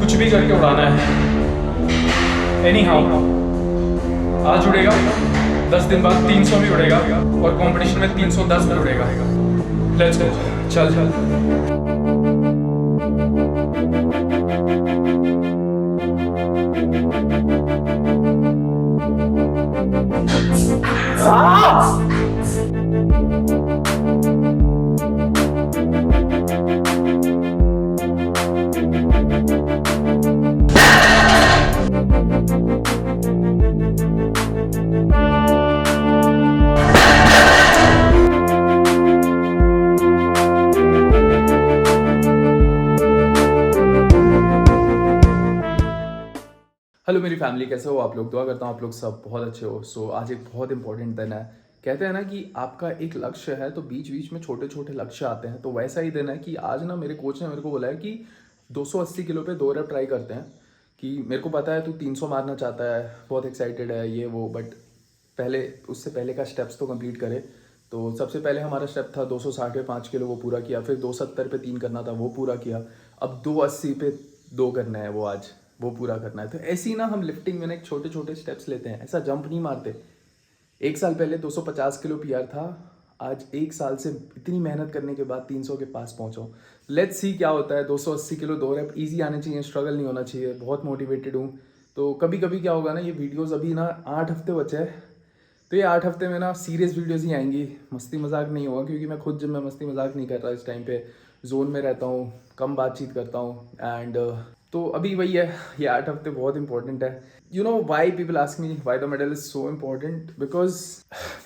कुछ भी करके उड़ाना है। एनी हाउ आज उड़ेगा, 10 दिन बाद 300 भी उड़ेगा और कंपटीशन में 310 भी उड़ेगा। लेट्स गो, चल चल। हेलो मेरी फैमिली, कैसे हो आप लोग? दुआ करता हूँ आप लोग सब बहुत अच्छे हो। सो आज एक बहुत इंपॉर्टेंट दिन है। कहते हैं ना कि आपका एक लक्ष्य है तो बीच बीच में छोटे छोटे लक्ष्य आते हैं, तो वैसा ही दिन है कि आज ना मेरे कोच ने मेरे को बोला है कि 280 किलो पे 2 रेप ट्राई करते हैं। कि मेरे को पता है तू 300 मारना चाहता है, बहुत एक्साइटेड है ये वो, बट पहले उससे पहले का स्टेप्स तो कंप्लीट करे। तो सबसे पहले हमारा स्टेप था 260 पे 5 किलो, वो पूरा किया। फिर 270 पे 3 करना था, वो पूरा किया। अब 280 पे 2 करना है, वो आज वो पूरा करना है। तो ऐसे ही ना हम लिफ्टिंग में ना एक छोटे छोटे स्टेप्स लेते हैं, ऐसा जंप नहीं मारते। एक साल पहले 250 किलो पीआर था, आज एक साल से इतनी मेहनत करने के बाद 300 के पास पहुंचा हूँ। लेट्स सी क्या होता है। 280 किलो 2 रेप इजी आने चाहिए, स्ट्रगल नहीं होना चाहिए। बहुत मोटिवेटेड हूँ। तो कभी कभी क्या होगा ना, ये वीडियोस अभी ना 8 हफ्ते बचे हैं, तो ये 8 हफ्ते में ना सीरियस वीडियोस ही आएंगी, मस्ती मजाक नहीं होगा। क्योंकि मैं खुद जिम में मस्ती मजाक नहीं कर रहा इस टाइम पे, जोन में रहता हूँ, कम बातचीत करता हूँ। एंड तो अभी वही है, ये 8 हफ्ते बहुत इंपॉर्टेंट है। You know why people ask me why the medal is so important, because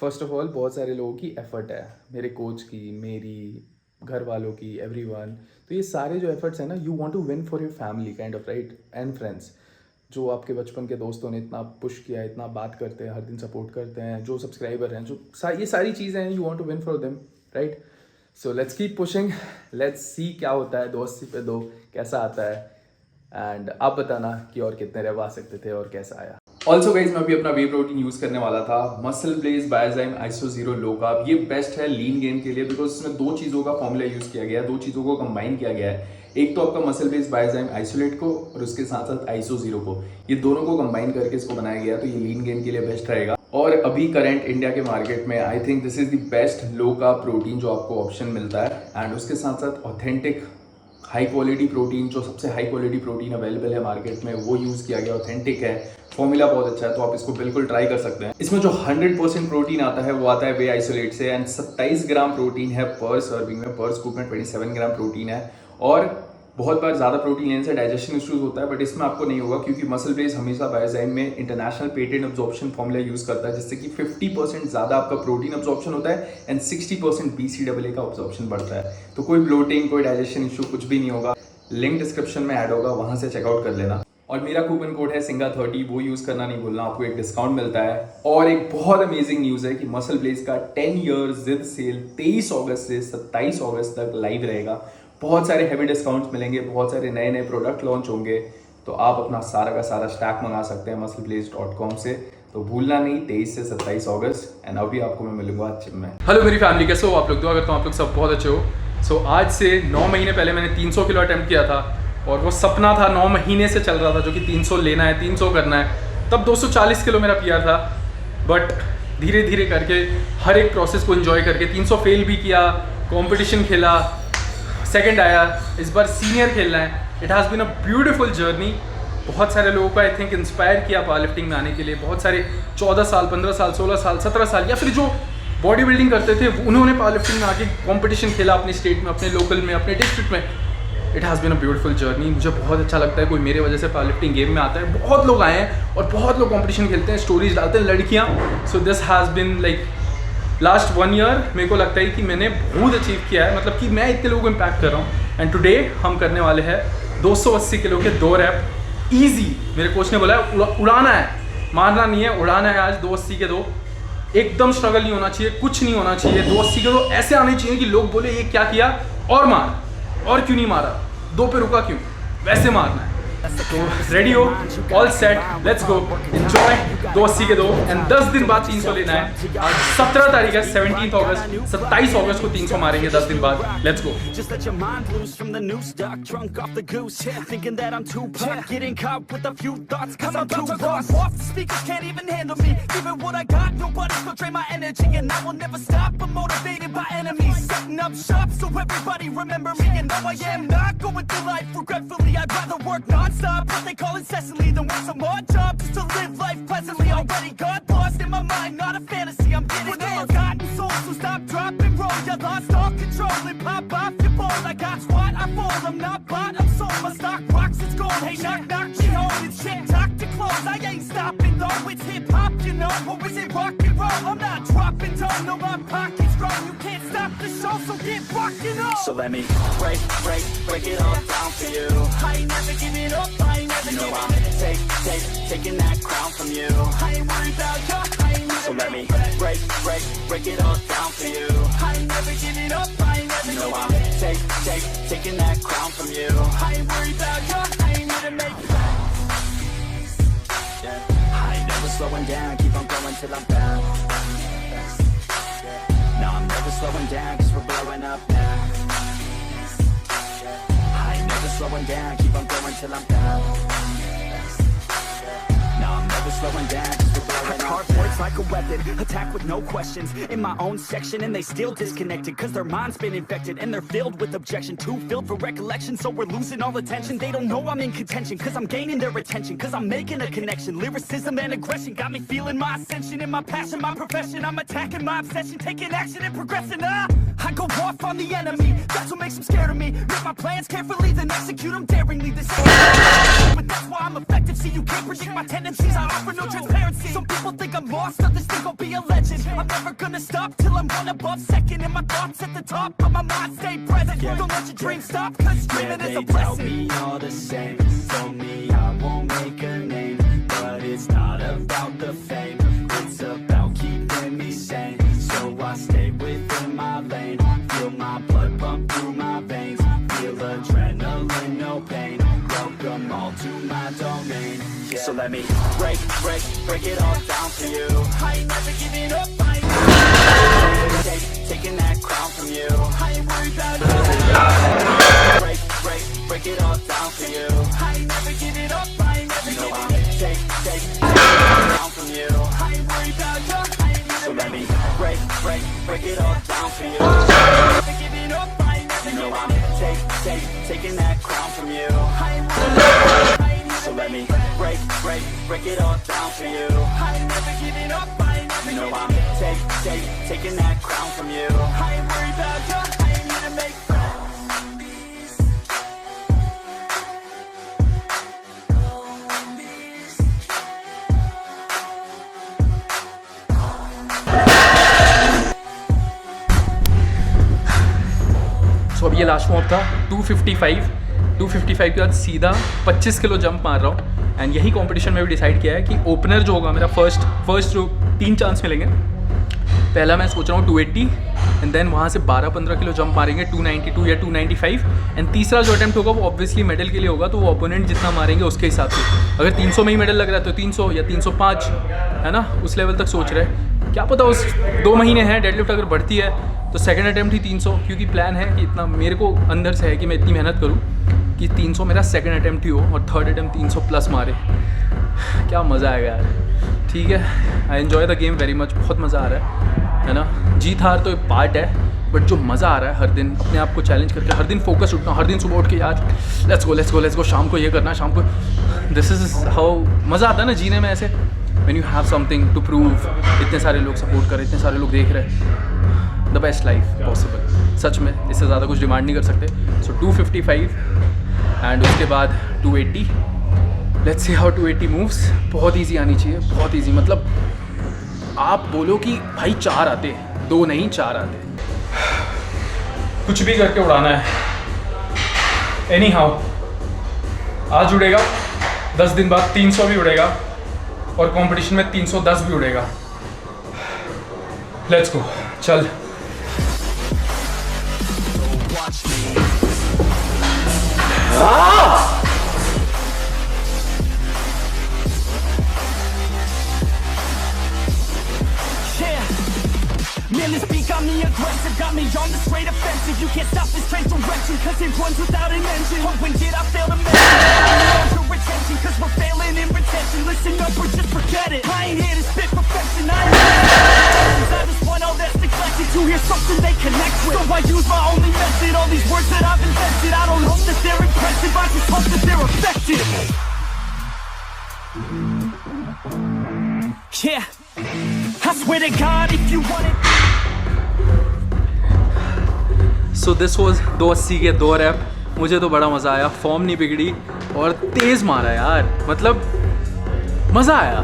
first of all बहुत सारे लोगों की एफर्ट है, मेरे कोच की, मेरी, घर वालों की, एवरीवन। तो ये सारे जो एफर्ट्स हैं ना, you want to win for your family kind of, right, and friends. जो आपके बचपन के दोस्तों ने इतना पुश किया, इतना बात करते हैं, हर दिन सपोर्ट करते हैं, जो सब्सक्राइबर हैं, जो ये सारी चीज़ें हैं, you want to win for them, right. So let's keep pushing, let's see क्या होता है। 280 पे 2 कैसा आता है, एंड आप बताना कि और कितने रेप आ सकते थे और कैसा आया। ऑल्सो गाइज, मैं अभी अपना वे प्रोटीन यूज करने वाला था, Muscle Blaze Biozyme Iso 0 low carb. ये बेस्ट है लीन गेन के लिए, बिकॉज इसमें 2 चीज़ों का फॉर्मूला यूज किया गया है, 2 चीज़ों को कंबाइन किया गया है। एक तो आपका मसल बेस्ड बायोजाइम आइसोलेट को, और उसके साथ साथ आइसो 0 को, ये दोनों को कंबाइन करके इसको बनाया गया, तो ये लीन गेन के लिए बेस्ट रहेगा। और अभी करंट इंडिया के मार्केट में I think this is the best low carb protein जो आपको ऑप्शन मिलता है। एंड उसके साथ साथ ऑथेंटिक हाई क्वालिटी प्रोटीन, जो सबसे हाई क्वालिटी प्रोटीन अवेलेबल है मार्केट में, वो यूज़ किया गया, ऑथेंटिक है, फॉर्मूला बहुत अच्छा है, तो आप इसको बिल्कुल ट्राई कर सकते हैं। इसमें जो 100% प्रोटीन आता है वो आता है वे आइसोलेट से, एंड 27 ग्राम प्रोटीन है पर सर्विंग में, पर स्कूप में 27 ग्राम प्रोटीन है। और बहुत बार ज़्यादा प्रोटीन लेने से डाइजेशन इश्यूज होता है, बट इसमें आपको नहीं होगा, क्योंकि मसल बेस हमेशा बायोजाइम में international patent absorption formula use करता है, जिससे कि 50% ज़्यादा आपका प्रोटीन अब्जॉर्प्शन होता है एंड 60% BCAA का अब्जॉर्प्शन बढ़ता है। तो कोई ब्लोटिंग, कोई डाइजेशन इशू कुछ भी नहीं होगा। लिंक डिस्क्रिप्शन में ऐड होगा, वहाँ से चेकआउट कर लेना। और मेरा कूपन कोड है सिंगा30, वो यूज़ करना नहीं भूलना, आपको एक डिस्काउंट मिलता है। और एक बहुत अमेजिंग न्यूज़ है कि मसल ब्लेज का 10 ईयर्स जिद सेल 23 अगस्त से 27 अगस्त तक लाइव रहेगा। बहुत सारे हैवी डिस्काउंट्स मिलेंगे, बहुत सारे नए नए प्रोडक्ट लॉन्च होंगे, तो आप अपना सारा का सारा स्टैक मंगा सकते हैं muscleblaze.com से। तो भूलना नहीं, 23 से 27 अगस्त। एंड अभी आपको मैं मिलूंगा जिम में। हेलो मेरी फैमिली, कैसे हो आप लोग? दुआ करता हूँ आप लोग सब बहुत अच्छे हो। सो आज से 9 महीने पहले मैंने 300 किलो अटेम्प्ट किया था, और वो सपना था 9 महीने से चल रहा था, जो कि 300 लेना है, 300 करना है। तब 240 किलो मेरा पीआर था, बट धीरे धीरे करके हर एक प्रोसेस को एंजॉय करके 300 फेल भी किया, कंपटीशन खेला, सेकंड आया, इस बार सीनियर खेलना है। It has been a beautiful journey. बहुत सारे लोगों को आई थिंक इंस्पायर किया पावर लिफ्टिंग में आने के लिए। बहुत सारे 14 साल, 15 साल, 16 साल, 17 साल, या फिर जो बॉडी बिल्डिंग करते थे, उन्होंने पावर लिफ्टिंग में आके कंपटीशन खेला अपने स्टेट में, अपने लोकल में, अपने डिस्ट्रिक्ट में। It has been a beautiful journey. मुझे बहुत अच्छा लगता है कोई मेरे वजह से पावर लिफ्टिंग गेम में आता है। बहुत लोग आए हैं और बहुत लोग कंपटीशन खेलते हैं, स्टोरीज डालते हैं लड़कियाँ। So this has been like last 1 year मेरे को लगता है कि मैंने बहुत अचीव किया है, मतलब कि मैं इतने लोगों को इम्पैक्ट कर रहा हूँ। एंड टुडे हम करने वाले हैं 280 किलो के 2 रेप ईजी। मेरे कोच ने बोला है उड़ाना है, मारना नहीं है, उड़ाना है आज 280 के 2। एकदम स्ट्रगल नहीं होना चाहिए, कुछ नहीं होना चाहिए। 280 के 2 ऐसे आने चाहिए कि लोग बोले ये क्या किया, और मार, और क्यों नहीं मारा, 2 पे रुका क्यों, वैसे मारना है। तो रेडी हो, all set, let's go, enjoy 280 के 2 एंड 10 दिन बाद 300 लेना है। आज 17 तारीख है, 17 अगस्त, 27 अगस्त को 300 मारेंगे 10 दिन बाद। Let's go. Just let your mind loose from the new stock, drunk off the goose, thinking that I'm too pop, getting caught with a few thoughts, cause I'm too lost. Off the speakers can't even handle me, even what I got, nobody's gonna drain my energy, and I will never stop, I'm motivated by enemies, setting up shop so everybody remember me, and no I am not going through life regretfully, I'd rather work non-stop, what they call incessantly, than work some more job just to live life pleasantly, already got lost in my mind, not a fantasy, I'm getting ill, gotten soul, so stop, drop and roll, you lost all control, and pop off your ball, I got squat, I fall, I'm not bought, I'm sold, my stock rocks, it's gold, hey knock knock, she home, it's shit, talk to close, I ain't stopping though, it's hip hop, you know, or is it rock and roll, I'm not dropping down, no my pocket's strong, you can't stop the show, so get rockin' up. So let me break it all down for you. I ain't never giving up, I ain't never giving up. Taking that crown from you. I ain't worried about you, I ain't never. So let me break it all down for you. I ain't never giving up, I ain't never giving up. Taking that crown from you. I ain't worried about you, I ain't never make it. Yeah. I ain't never slowing down, keep on going till I'm down. No, I'm never slowing down, cause we're blowing up now. I ain't never slowing down, keep on going till I'm down. No, I'm never slowing down, cause we're blowing up. Hard words like a weapon, attack with no questions. In my own section, and they still disconnected, cause their mind's been infected, and they're filled with objection. Too filled for recollection, so we're losing all attention. They don't know I'm in contention, cause I'm gaining their attention, cause I'm making a connection. Lyricism and aggression got me feeling my ascension. In my passion, my profession, I'm attacking my obsession, taking action and progressing. I go off on the enemy, that's what makes them scared of me. Make my plans carefully, then execute them daringly. This ain't but that's why I'm effective. See, you can't predict my tendencies, I offer no transparency. Some people think I'm lost, others think I'll be a legend. I'm never gonna stop till I'm one above second. And my thoughts at the top, but my mind stay present. Don't let your dreams stop, cause dreaming is a blessing. They tell me all the same, told me I won't make a name, but it's not about the fame, it's about keeping me sane. So I stay within my lane, feel my blood pump through my veins, feel adrenaline, no pain, welcome all to my domain. Yeah. So let me break it all down for you. I ain't never giving up, I ain't never taking that crown from you. I ain't worried about it. Break it all down for you. I ain't never giving up, I ain't never giving up. Take crown from you. I ain't worried about you, I ain't never. So let me break it all down for you. I ain't never giving up, I ain't never giving up. Taking that crown from you. I ain't worried about it. So let me break it all down for you. I ain't never giving up, I ain't never giving up. Taking that crown from you. I ain't worried about you, I ain't here to make friends. सो अब ये last warm था 255 के बाद सीधा 25 kilo jump मार रहा हूँ। And यही कंपटीशन में भी डिसाइड किया है कि ओपनर जो होगा मेरा फर्स्ट जो 3 चांस मिलेंगे। पहला मैं सोच रहा हूँ 280 एंड देन वहाँ से 12-15 किलो जंप मारेंगे 292 या 295 एंड तीसरा जो अटेम्प्ट होगा वो ऑब्वियसली मेडल के लिए होगा, तो वो ओपोनेंट जितना मारेंगे उसके हिसाब से। अगर 300 में ही मेडल लग रहा है तो 300 या 305 है ना, उस लेवल तक सोच रहे हैं। क्या पता उस 2 महीने हैं, डेडलिफ्ट अगर बढ़ती है तो सेकंड अटेम्प्ट ही 300, क्योंकि प्लान है कि इतना मेरे को अंदर से है कि मैं इतनी मेहनत करूँ कि 300 मेरा सेकंड अटेम्प्ट ही हो और थर्ड अटेम्प्ट 300 प्लस मारे। क्या मज़ा आएगा यार। ठीक है, I enjoy the game very much, बहुत मज़ा आ रहा है ना। जीत हार तो एक पार्ट है, बट जो मज़ा आ रहा है हर दिन अपने आप को चैलेंज करके, हर दिन फोकस उठना, हर दिन सुबह उठ के यार लेट्स गो, शाम को ये करना, शाम को दिस इज़ हाउ मज़ा आता है ना जीने में ऐसे। When you have something to prove, इतने सारे लोग सपोर्ट कर रहे, इतने सारे लोग देख रहे हैं, द बेस्ट लाइफ पॉसिबल। सच में इससे ज़्यादा कुछ डिमांड नहीं कर सकते। सो 255 एंड उसके बाद 280। Let's see how 280 moves. बहुत ईजी आनी चाहिए, बहुत ईजी। मतलब आप बोलो कि भाई 4 आते, 2 नहीं 4 आते, कुछ भी करके उड़ाना है। एनी हाउ आज उड़ेगा, 10 दिन बाद 300 भी उड़ेगा और कंपटीशन में 310 भी उड़ेगा। लेट्स गो, चल। cause it runs without an engine. Oh, when did I fail to mention? Under retention, cause we're failing in retention. Listen up or just forget it. I ain't here to spit perfection, I just want all that's neglected to hear something they connect with. So I use my only method, all these words that I've invented. I don't hope that they're impressive, I just hope that they're effective. Yeah, I swear to God if you want it. So this was 280 के 2 rap. मुझे तो बड़ा मज़ा आया, form नहीं बिगड़ी और तेज़ मारा यार, मतलब मज़ा आया.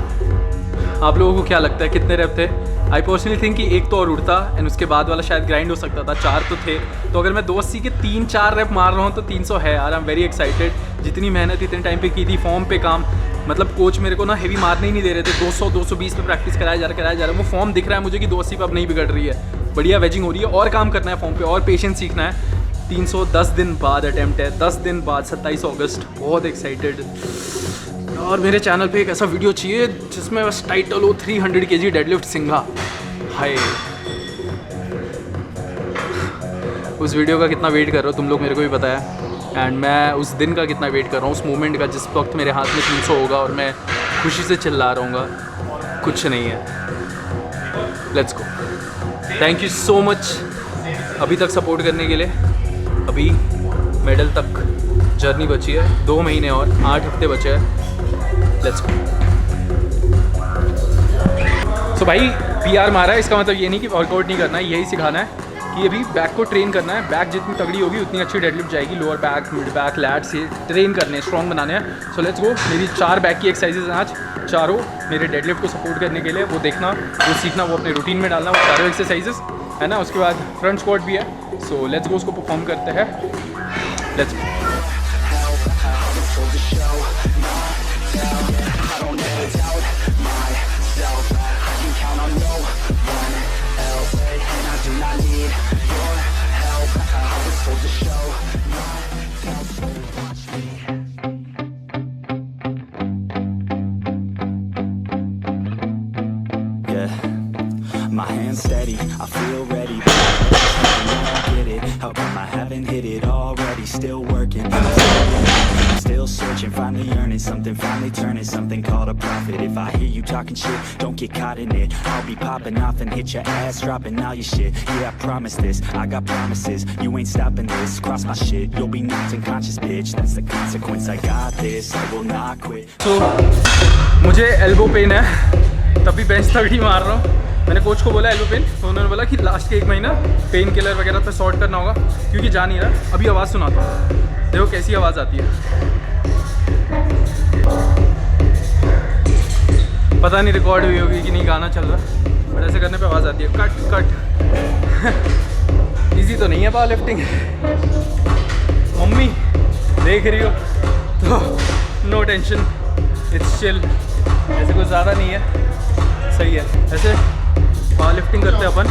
आप लोगों को क्या लगता है कितने रैप थे? आई पर्सनली थिंक कि एक तो और उड़ता एंड उसके बाद वाला शायद ग्राइंड हो सकता था. 4 तो थे, तो अगर मैं 280 के 3-4 रैप मार रहा हूँ तो 300 है यार. I am very excited. जितनी मेहनत इतने टाइम पे की थी, फॉर्म पे काम, मतलब कोच मेरे को ना हेवी मारने ही नहीं दे रहे थे. 200-220 पे प्रैक्टिस कराया जा रहा है. वो फॉर्म दिख रहा है मुझे कि 280 पे अब नहीं बिगड़ रही है. बढ़िया वेजिंग हो रही है और काम करना है फॉर्म पे और पेशेंस सीखना है. 310 दिन बाद अटैम्प्ट है, 10 दिन बाद 27 अगस्त. बहुत एक्साइटेड. और मेरे चैनल पे एक ऐसा वीडियो चाहिए जिसमें बस टाइटल हो 300 kg डेडलिफ्ट सिंघा. हाय, उस वीडियो का कितना वेट कर रहे हो तुम लोग मेरे को भी पता है. एंड मैं उस दिन का कितना वेट कर रहा हूँ, उस मोमेंट का जिस वक्त मेरे हाथ में 300 होगा और मैं खुशी से चिल्ला रहूँगा. कुछ नहीं है. Let's go. Thank you so much अभी तक सपोर्ट करने के लिए. अभी मेडल तक जर्नी बची है, 2 महीने और 8 हफ्ते बचे हैं. Let's go. सो भाई PR मारा है, इसका मतलब ये नहीं कि वर्कआउट नहीं करना है, यही सिखाना है कि अभी बैक को ट्रेन करना है. बैक जितनी तगड़ी होगी उतनी अच्छी डेडलिफ्ट जाएगी. Lower back, mid back, lats ये ट्रेन करने हैं, स्ट्रॉन्ग बनाने हैं. So let's go. मेरी 4 बैक की एक्सरसाइजेज हैं आज, चारों मेरे डेडलिफ्ट को सपोर्ट करने के लिए. वो देखना, वो सीखना, वो अपने रूटीन में डालना, वो चारों एक्सरसाइजेज है ना. उसके बाद फ्रंट स्क्वाट भी है. सो लेट्स गो, उसको परफॉर्म करते हैं. Let's go. My hands steady, I feel ready. I don't get it. How come I haven't hit it already? Still working, still searching, finally earning something, finally turning something called a profit. If I hear you talking shit, don't get caught in it. I'll be popping off and hit your ass, dropping all your shit. Yeah, I promise this, I got promises. You ain't stopping this, cross my shit, you'll be knocked unconscious, bitch. That's the consequence. I got this, I will not quit. So मुझे elbow pen है, तभी bench तगड़ी मार रहा हूँ. मैंने coach को बोला एल्बो पेन, तो उन्होंने बोला कि लास्ट के 1 महीना पेन किलर वगैरह पे सॉर्ट करना होगा क्योंकि जा नहीं रहा. अभी आवाज़ सुनाता हूँ, देखो कैसी आवाज़ आती है. पता नहीं रिकॉर्ड हुई होगी कि नहीं, गाना चल रहा, बट ऐसे करने पे आवाज़ आती है. Cut cut. इजी तो नहीं है पावर लिफ्टिंग. मम्मी देख रही हो तो नो टेंशन, इट्स चिल. ऐसे कुछ ज़्यादा नहीं है, सही है. ऐसे पावर लिफ्टिंग करते अपन,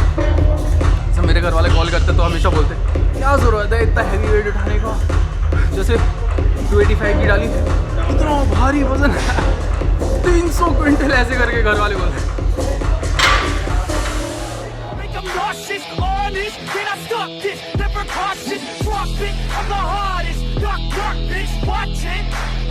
जैसे मेरे घर वाले कॉल करते तो हमेशा बोलते क्या ज़रूरत है इतना हैवी वेट उठाने का. जैसे 285 की डाली, इतना भारी वजन 300 क्विंटल, ऐसे करके घर वाले बोलते.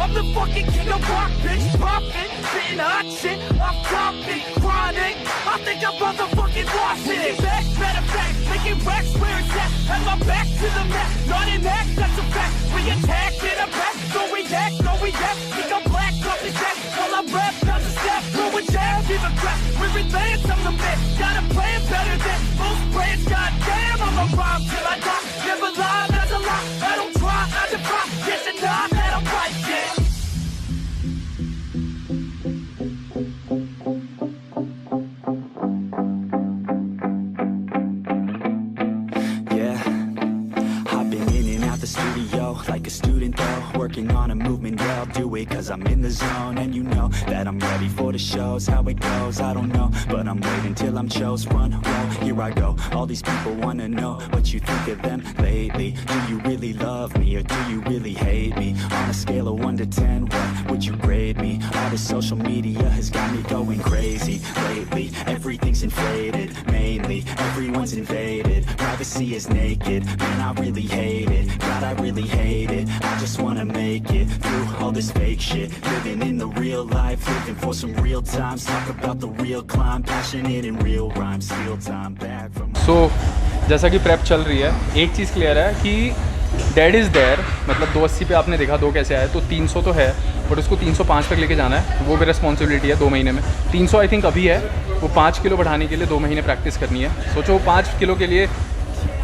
I'm the fucking king of rock, bitch. Poppin', spittin' hot shit. I'm topping, grinding. I think I'm motherfucking lost it. Back, better back, making racks where it's at. Have my back to the mat, not an act, that's a fact. We attack in a back, no react, no react. Think I'm black off his back, while I rap, not the step. Throwing jab, give a crap. We're advanced, I'm the man. Got a plan better than most brands. Goddamn, I'm a rhyme till I die. Never lie, that's a lie. I don't try, I defy. Yes and nah, that I'm right, yeah. Like a student though, working on a movement yeah, I'll do it cause I'm in the zone. And you know that I'm ready for the shows. How it goes, I don't know, but I'm waiting till I'm chose. Front row, here I go. All these people wanna know what you think of them lately. Do you really love me or do you really hate me? On a scale of 1 to 10, what would you grade me? All this social media has got me going crazy lately. Everything's inflated, mainly everyone's invaded. Privacy is naked, man, I really hate it. God, I really hate it. I just wanna make it through all this fake shit. Living in the real life, living for some real times. Talk about the real climb, passionate in real rhymes. Steal time back from So, जैसा कि prep चल रही है, एक चीज़ clear है कि dad is there, मतलब 280 पे आपने देखा 2 कैसे आए, तो 300 तो है बट उसको 305 तक लेके जाना है, वो भी रिस्पॉन्सिबिलिटी है 2 महीने में। 300 आई थिंक अभी है, वो 5 किलो बढ़ाने के लिए 2 महीने प्रैक्टिस करनी है। सोचो 5 किलो के लिए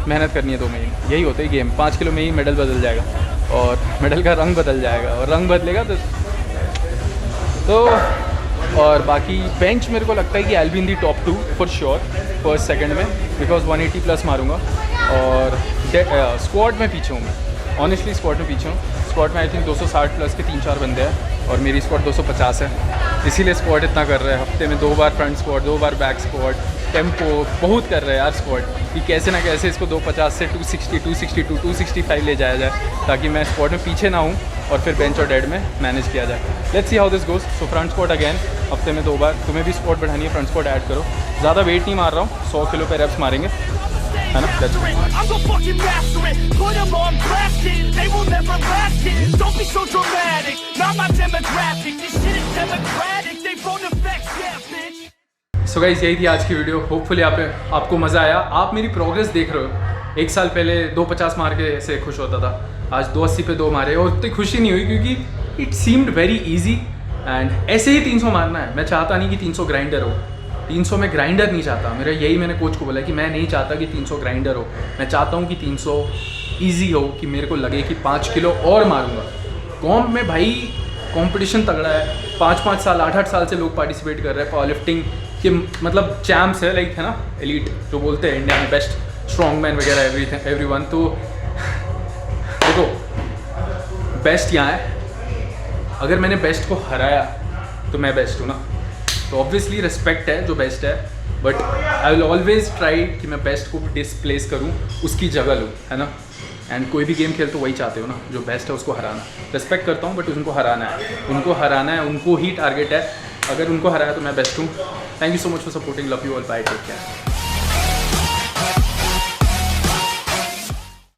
मेहनत करनी है 2 महीने, यही होता है गेम। 5 किलो में ही मेडल बदल जाएगा और मेडल का रंग बदल जाएगा और रंग बदलेगा तो और बाकी बेंच मेरे को लगता है कि I will be in the top 2 for sure first second में, बिकॉज 180 प्लस मारूंगा। और स्क्वाड में पीछे हूँ मैं, ऑनेस्टली स्क्वाड में पीछे हूँ। स्क्वाड में आई थिंक 260 प्लस के 3-4 बंदे हैं और मेरी स्क्वाड 250 है, इसीलिए स्क्वाड इतना कर रहे हैं। हफ्ते में 2 बार फ्रंट स्क्वाड, 2 बार बैक स्क्वाड, टेम्पो बहुत कर रहे हैं यार स्क्वाड, कि कैसे ना कैसे इसको 250 से 260, 262, 265 ले जाया जाए, ताकि मैं स्क्वाड में पीछे ना हूँ और फिर बेंच और डेड में मैनेज किया जाए। Let's see how this goes. So front squad again, हफ्ते में 2 बार। तुम्हें भी स्क्वाड बढ़ानी है, फ्रंट स्क्वाड ऐड करो। ज़्यादा वेट नहीं मार रहा हूँ, 100 किलो पे रेप्स मारेंगे, है ना। Let's go. I'm gonna fucking master it. Put them on blast it. They will never last it. Don't be so dramatic. Not my demographic. This shit is democratic. They phone effects, yeah, bitch. So guys, यही थी आज की video. Hopefully आपको मज़ा आया। आप मेरी progress देख रहे हो। 1 साल पहले 250 मार के ऐसे खुश होता था, आज 280 पे 2 मारे और उतनी खुशी नहीं हुई क्योंकि it seemed very easy. And ऐसे ही 300 मारना है। मैं चाहता नहीं कि 300 ग्राइंडर हो, 300 में ग्राइंडर नहीं चाहता। मेरा यही मैंने कोच को बोला कि मैं नहीं चाहता कि 300 ग्राइंडर हो, मैं चाहता हूँ कि 300 ईजी हो, कि मेरे को लगे कि 5 किलो और मारूंगा। कॉम्प में भाई कंपटीशन तगड़ा है, 5-5 साल 8-8 साल से लोग पार्टिसिपेट कर रहे हैं। पावर लिफ्टिंग के मतलब चैम्प्स है, लाइक है ना, एलीट जो बोलते हैं इंडिया में, बेस्ट स्ट्रॉन्ग मैन वगैरह एवरीवन। तो देखो बेस्ट यहाँ है, अगर मैंने बेस्ट को हराया तो मैं बेस्ट हूँ ना, तो ऑब्वियसली रिस्पेक्ट है जो बेस्ट है, but I will always try कि मैं बेस्ट को डिसप्लेस करूँ, उसकी जगह लूँ, है ना। एंड कोई भी गेम खेल तो वही चाहते हो ना, जो बेस्ट है उसको हराना। रिस्पेक्ट करता हूँ बट उनको हराना है, उनको ही टारगेट है। अगर उनको हराया तो मैं बेस्ट हूँ। Thank you so much for supporting, love you all, bye, take care.